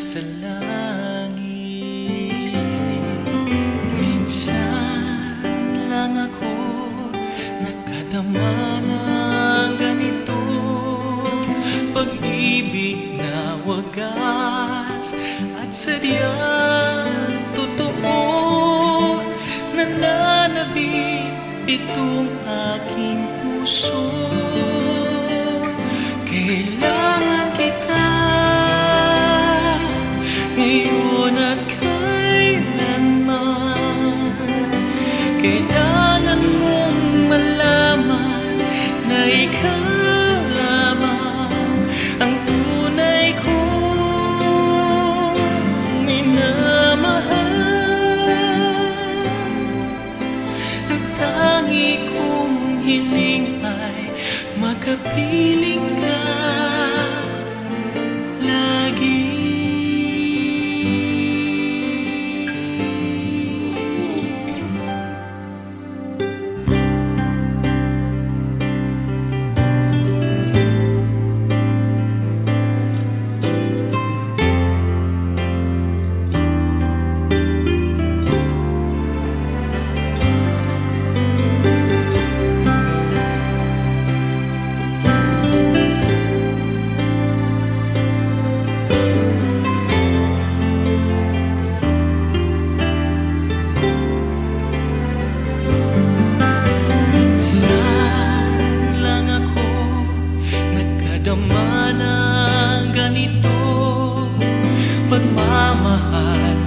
sa langit. Minsan lang ako nakadama ng ganito, pag-ibig na wagas at sadyang totoo. Nananabik itong aking puso, kailangan kita ngayon at kailanman. Kailangan mong malaman na ikaw lamang ang tunay kong minamahal. At tangi kong hiling ay makapiling ka lagi. Nadama ng ganito, pagmamahal